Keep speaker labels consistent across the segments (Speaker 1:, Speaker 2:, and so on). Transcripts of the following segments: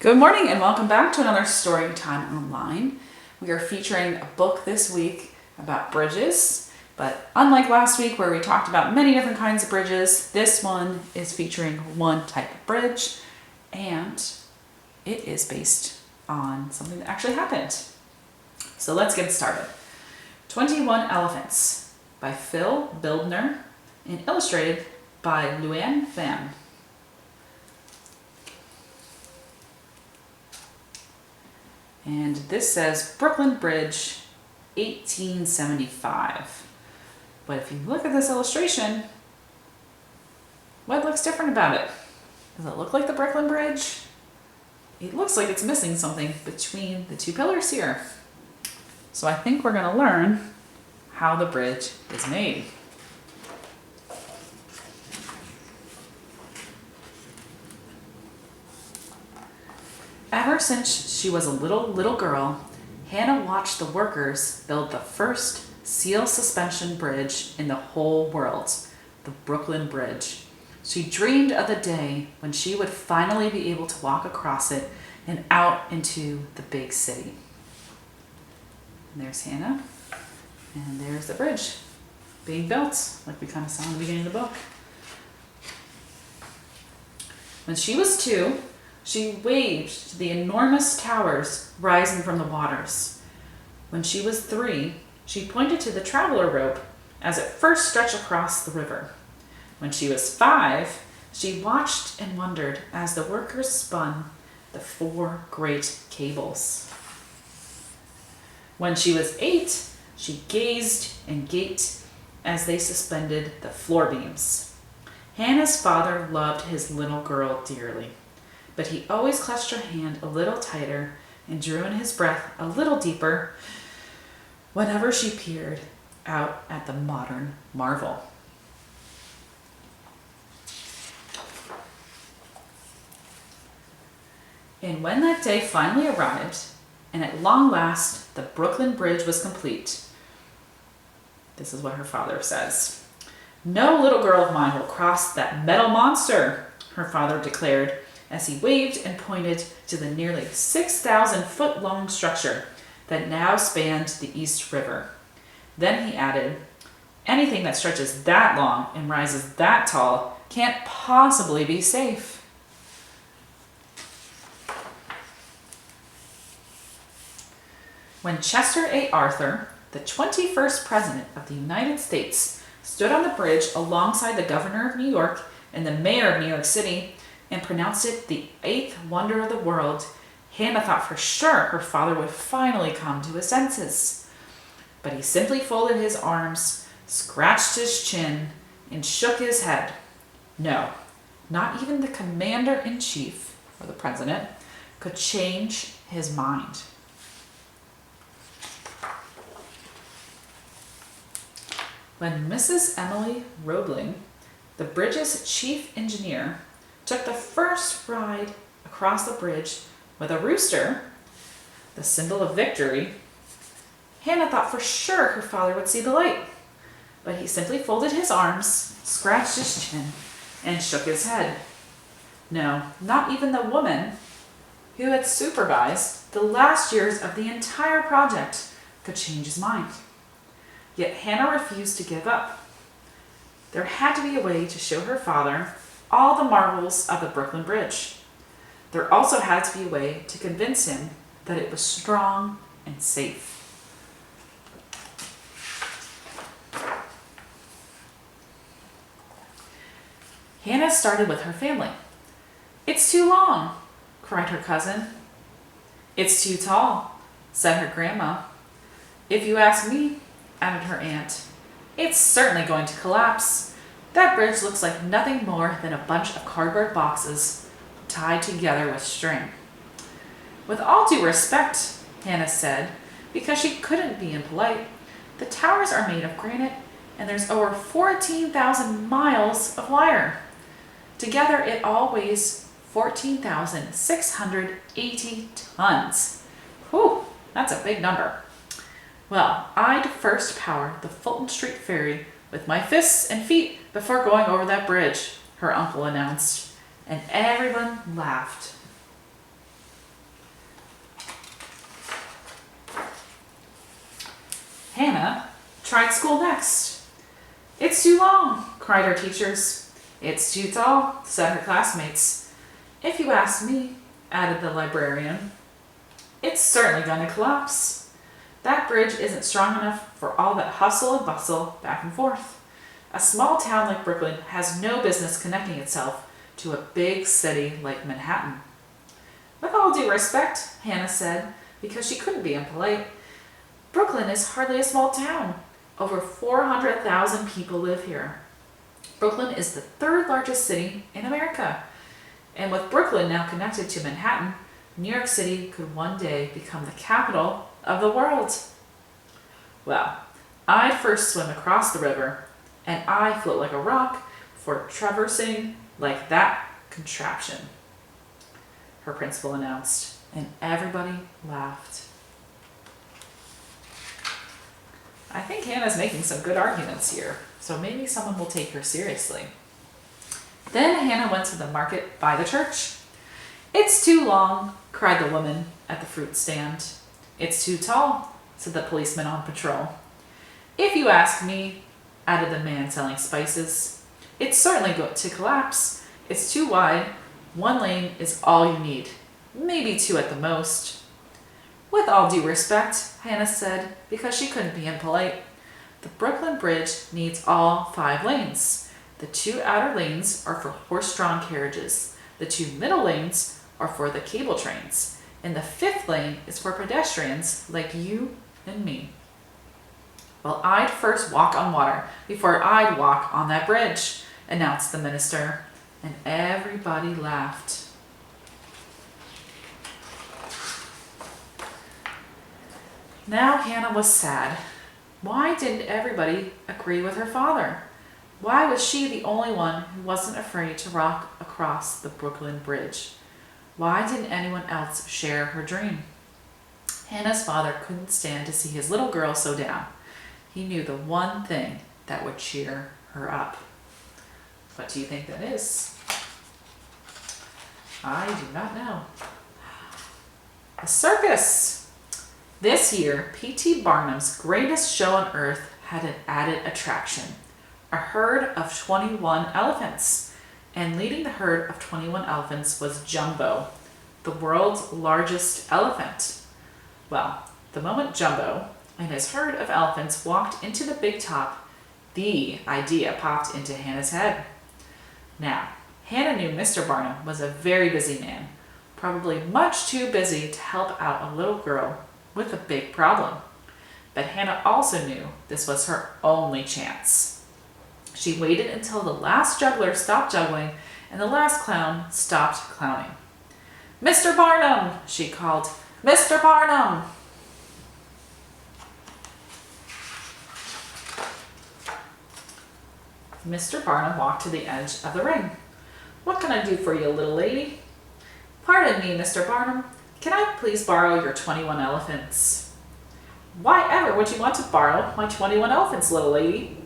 Speaker 1: Good morning and welcome back to another Story Time Online. We are featuring a book this week about bridges, but unlike last week where we talked about many different kinds of bridges, this one is featuring one type of bridge, and it is based on something that actually happened. So let's get started. 21 Elephants by Phil Bildner and illustrated by Luann Pham. And this says Brooklyn Bridge, 1875. But if you look at this illustration, what looks different about it? Does it look like the Brooklyn Bridge? It looks like it's missing something between the two pillars here. So I think we're going to learn how the bridge is made. Ever since she was a little girl, Henna watched the workers build the first steel suspension bridge in the whole world, the Brooklyn Bridge. She dreamed of the day when she would finally be able to walk across it and out into the big city. And there's Henna, and there's the bridge being built, like we kind of saw in the beginning of the book. When she was 2, she waved to the enormous towers rising from the waters. When she was 3, she pointed to the traveler rope as it first stretched across the river. When she was 5, she watched and wondered as the workers spun the 4 great cables. When she was 8, she gazed and gaped as they suspended the floor beams. Henna's father loved his little girl dearly, but he always clutched her hand a little tighter and drew in his breath a little deeper whenever she peered out at the modern marvel. And when that day finally arrived, and at long last the Brooklyn Bridge was complete, this is what her father says. "No little girl of mine will cross that metal monster," her father declared, as he waved and pointed to the nearly 6,000-foot-long structure that now spanned the East River. Then he added, "Anything that stretches that long and rises that tall can't possibly be safe." When Chester A. Arthur, the 21st President of the United States, stood on the bridge alongside the Governor of New York and the Mayor of New York City, and pronounced it the 8th wonder of the world, Henna thought for sure her father would finally come to his senses. But he simply folded his arms, scratched his chin, and shook his head. No, not even the Commander-in-Chief, or the President, could change his mind. When Mrs. Emily Roebling, the bridge's chief engineer, took the first ride across the bridge with a rooster, the symbol of victory, Henna thought for sure her father would see the light. But he simply folded his arms, scratched his chin, and shook his head. No, not even the woman who had supervised the last years of the entire project could change his mind. Yet Henna refused to give up. There had to be a way to show her father all the marvels of the Brooklyn Bridge. There also had to be a way to convince him that it was strong and safe. Henna started with her family. "It's too long," cried her cousin. "It's too tall," said her grandma. "If you ask me," added her aunt, "it's certainly going to collapse. That bridge looks like nothing more than a bunch of cardboard boxes tied together with string." "With all due respect," Henna said, because she couldn't be impolite, "the towers are made of granite and there's over 14,000 miles of wire. Together it all weighs 14,680 tons. Whew, that's a big number. Well, I'd first power the Fulton Street ferry with my fists and feet before going over that bridge," her uncle announced, and everyone laughed. Henna tried school next. "It's too long," cried her teachers. "It's too tall," said her classmates. "If you ask me," added the librarian, "it's certainly going to collapse. That bridge isn't strong enough for all that hustle and bustle back and forth. A small town like Brooklyn has no business connecting itself to a big city like Manhattan." "With all due respect," Henna said, because she couldn't be impolite, "Brooklyn is hardly a small town. Over 400,000 people live here. Brooklyn is the third largest city in America. And with Brooklyn now connected to Manhattan, New York City could one day become the capital of the world. Well, I'd first swim across the river, and I float like a rock for traversing like that contraption," her principal announced, and everybody laughed. I think Hannah's making some good arguments here, so maybe someone will take her seriously. Then Henna went to the market by the church. "It's too long," cried the woman at the fruit stand. "It's too tall," said the policeman on patrol. "If you ask me," added the man selling spices, "it's certainly going to collapse. It's too wide. One lane is all you need, maybe two at the most." "With all due respect," Henna said, because she couldn't be impolite, "the Brooklyn Bridge needs all 5 lanes. The 2 outer lanes are for horse-drawn carriages. The 2 middle lanes are for the cable trains. And the 5th lane is for pedestrians like you and me." "Well, I'd first walk on water before I'd walk on that bridge," announced the minister, and everybody laughed. Now Henna was sad. Why didn't everybody agree with her father? Why was she the only one who wasn't afraid to walk across the Brooklyn Bridge? Why didn't anyone else share her dream? Henna's father couldn't stand to see his little girl so down. He knew the one thing that would cheer her up. What do you think that is? I do not know. A circus! This year, P.T. Barnum's greatest show on earth had an added attraction. A herd of 21 elephants. And leading the herd of 21 elephants was Jumbo, the world's largest elephant. Well, the moment Jumbo and his herd of elephants walked into the big top, the idea popped into Henna's head. Now, Henna knew Mr. Barnum was a very busy man, probably much too busy to help out a little girl with a big problem. But Henna also knew this was her only chance. She waited until the last juggler stopped juggling and the last clown stopped clowning. "Mr. Barnum," she called. "Mr. Barnum!" Mr. Barnum walked to the edge of the ring. "What can I do for you, little lady?" "Pardon me, Mr. Barnum. Can I please borrow your 21 elephants?" "Why ever would you want to borrow my 21 elephants, little lady?"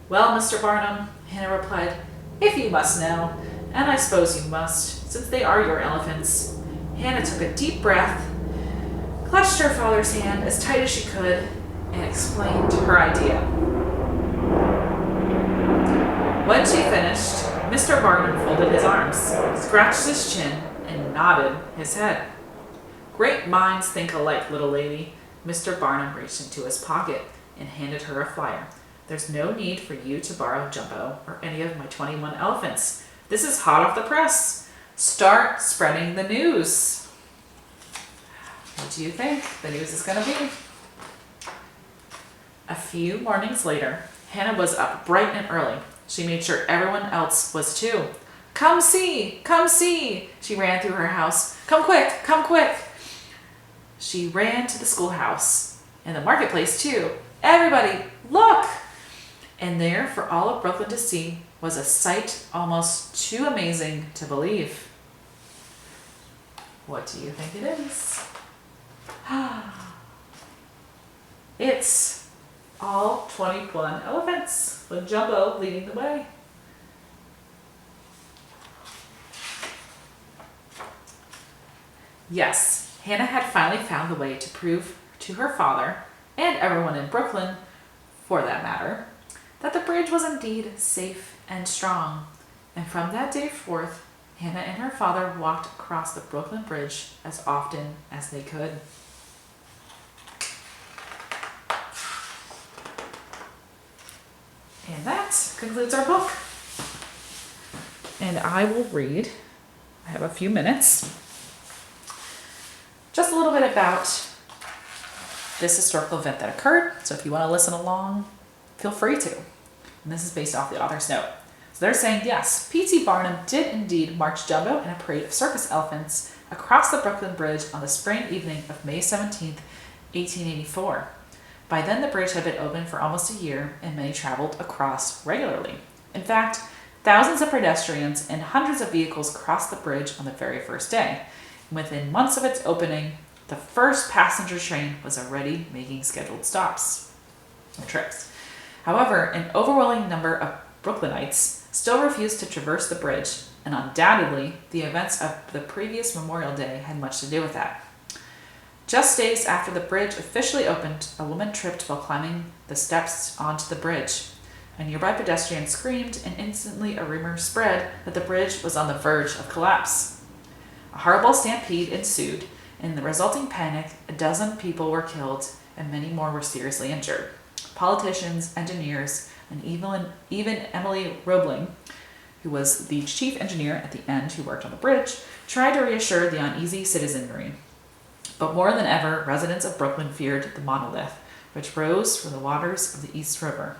Speaker 1: "Well, Mr. Barnum," Henna replied, "if you must know, and I suppose you must, since they are your elephants." Henna took a deep breath, clutched her father's hand as tight as she could, and explained her idea. When she finished, Mr. Barnum folded his arms, scratched his chin, and nodded his head. "Great minds think alike, little lady." Mr. Barnum reached into his pocket and handed her a flyer. "There's no need for you to borrow Jumbo or any of my 21 elephants. This is hot off the press. Start spreading the news." What do you think the news is going to be? A few mornings later, Henna was up bright and early. She made sure everyone else was too. "Come see! Come see!" She ran through her house. "Come quick! Come quick!" She ran to the schoolhouse and the marketplace too. "Everybody, look!" And there, for all of Brooklyn to see, was a sight almost too amazing to believe. What do you think it is? It's all 21 elephants, with Jumbo leading the way. Yes, Henna had finally found the way to prove to her father and everyone in Brooklyn, for that matter, that the bridge was indeed safe and strong. And from that day forth, Henna and her father walked across the Brooklyn Bridge as often as they could. And that concludes our book. And I will read, I have a few minutes, just a little bit about this historical event that occurred. So if you want to listen along, feel free to. And this is based off the author's note. So they're saying, yes, P.T. Barnum did indeed march Jumbo in a parade of circus elephants across the Brooklyn Bridge on the spring evening of May 17th, 1884. By then, the bridge had been open for almost a year, and many traveled across regularly. In fact, thousands of pedestrians and hundreds of vehicles crossed the bridge on the very first day. And within months of its opening, the first passenger train was already making scheduled stops or trips. However, an overwhelming number of Brooklynites still refused to traverse the bridge, and undoubtedly, the events of the previous Memorial Day had much to do with that. Just days after the bridge officially opened, a woman tripped while climbing the steps onto the bridge. A nearby pedestrian screamed, and instantly a rumor spread that the bridge was on the verge of collapse. A horrible stampede ensued. In the resulting panic, a dozen people were killed, and many more were seriously injured. Politicians, engineers, and even Emily Roebling, who was the chief engineer at the end who worked on the bridge, tried to reassure the uneasy citizenry. But more than ever, residents of Brooklyn feared the monolith, which rose from the waters of the East River.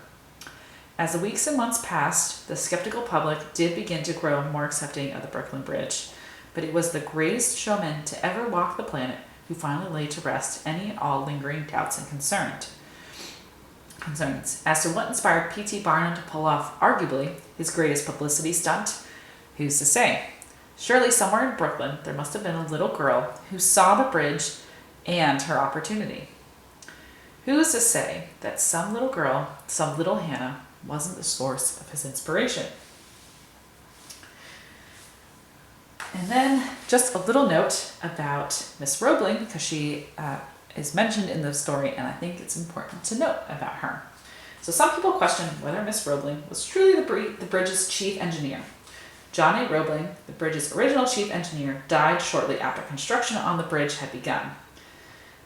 Speaker 1: As the weeks and months passed, the skeptical public did begin to grow more accepting of the Brooklyn Bridge, but it was the greatest showman to ever walk the planet who finally laid to rest any and all lingering doubts and concerns as to what inspired P.T. Barnum to pull off, arguably, his greatest publicity stunt. Who's to say? Surely somewhere in Brooklyn there must have been a little girl who saw the bridge and her opportunity. Who's to say that some little girl, some little Henna, wasn't the source of his inspiration? And then just a little note about Miss Roebling, because she is mentioned in the story, and I think it's important to note about her. So some people question whether Miss Roebling was truly the bridge's chief engineer. John A. Roebling, the bridge's original chief engineer, died shortly after construction on the bridge had begun.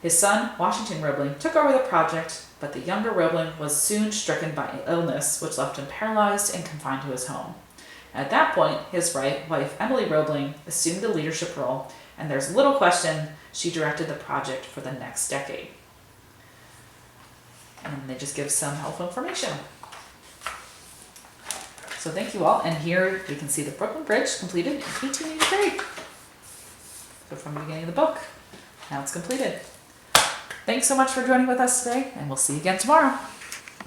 Speaker 1: His son, Washington Roebling, took over the project, but the younger Roebling was soon stricken by illness, which left him paralyzed and confined to his home. At that point, his wife, Emily Roebling, assumed the leadership role, and there's little question she directed the project for the next decade. And they just give some helpful information. So thank you all, and here we can see the Brooklyn Bridge completed in 1883. So from the beginning of the book, now it's completed. Thanks so much for joining with us today, and we'll see you again tomorrow.